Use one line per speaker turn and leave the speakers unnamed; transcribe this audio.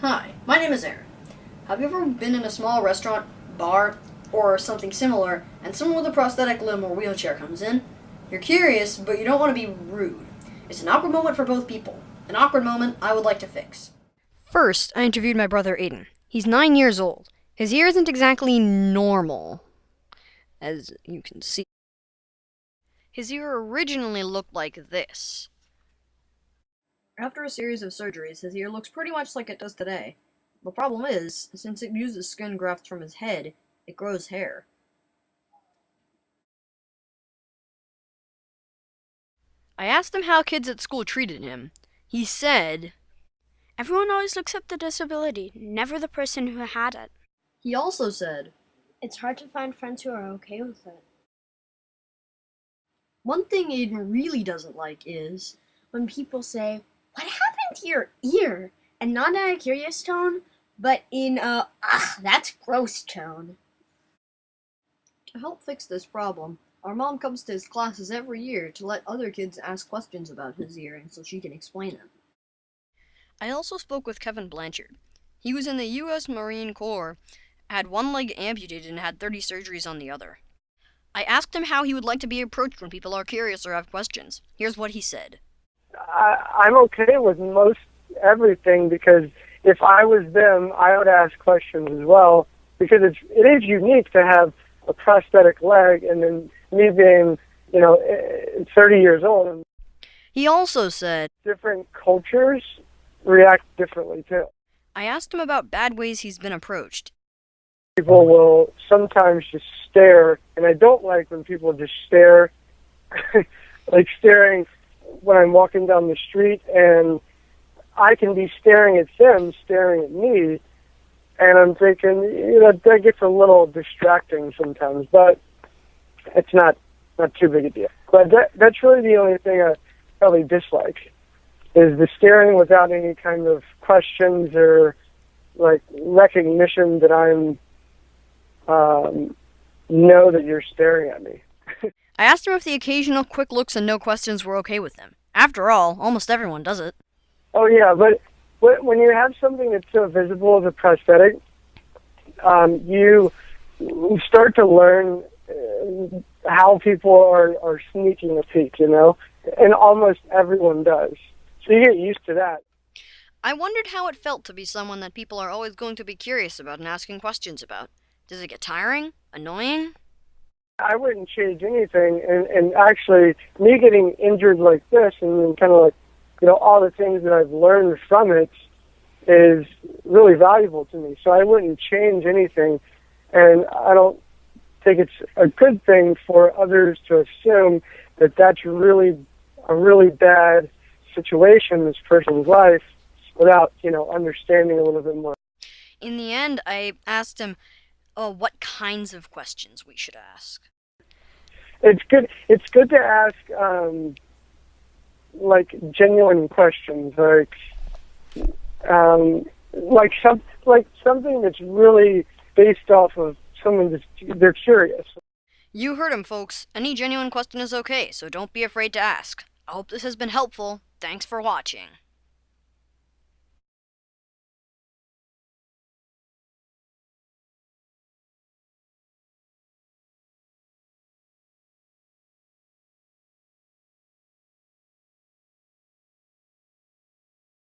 Hi, my name is Aaron. Have you ever been in a small restaurant, bar, or something similar, and someone with a prosthetic limb or wheelchair comes in? You're curious, but you don't want to be rude. It's an awkward moment for both people. An awkward moment I would like to fix.
First, I interviewed my brother Aiden. He's 9 years old. His ear isn't exactly normal, as you can see. His ear originally looked like this.
After a series of surgeries, his ear looks pretty much like it does today. The problem is, since it uses skin grafts from his head, it grows hair.
I asked him how kids at school treated him. He said,
"Everyone always looks at the disability, never the person who had it.
He also said,
It's hard to find friends who are okay with it.
one thing Aiden really doesn't like is
When people say, 'What happened to your ear?' and not in a curious tone, but in a, 'that's gross' tone."
to help fix this problem, our mom comes to his classes every year to let other kids ask questions about his earring so she can explain it.
I also spoke with Kevin Blanchard. He was in the U.S. Marine Corps, had one leg amputated, and had 30 surgeries on the other. I asked him how he would like to be approached when people are curious or have questions. Here's what he said.
I'm okay with most everything because if I was them, I would ask questions as well because it is unique to have a prosthetic leg and then me being, 30 years old. And
He also said,
different cultures react differently too.
I asked him about bad ways he's been approached.
People will sometimes just stare, and I don't like when people just stare, like staring when I'm walking down the street, and I can be staring at them, staring at me, and I'm thinking, that gets a little distracting sometimes, but it's not too big a deal. But that's really the only thing I probably dislike, is the staring without any kind of questions or, like, recognition that I'm, know that you're staring at me.
I asked him if the occasional quick looks and no questions were okay with him. After all, almost everyone does it.
Oh, yeah, but when you have something that's so visible as a prosthetic, you start to learn how people are sneaking a peek, and almost everyone does. So you get used to that.
I wondered how it felt to be someone that people are always going to be curious about and asking questions about. Does it get tiring? Annoying?
I wouldn't change anything, and actually, me getting injured like this, and then kind of like, all the things that I've learned from it is really valuable to me. So I wouldn't change anything, and I don't think it's a good thing for others to assume that that's really a really bad situation in this person's life without, understanding a little bit more.
In the end, I asked him what kinds of questions we should ask.
It's good. It's good to ask, like, genuine questions, like something that's really based off of someone they're curious.
You heard him, folks. Any genuine question is okay, so don't be afraid to ask. I hope this has been helpful. Thanks for watching.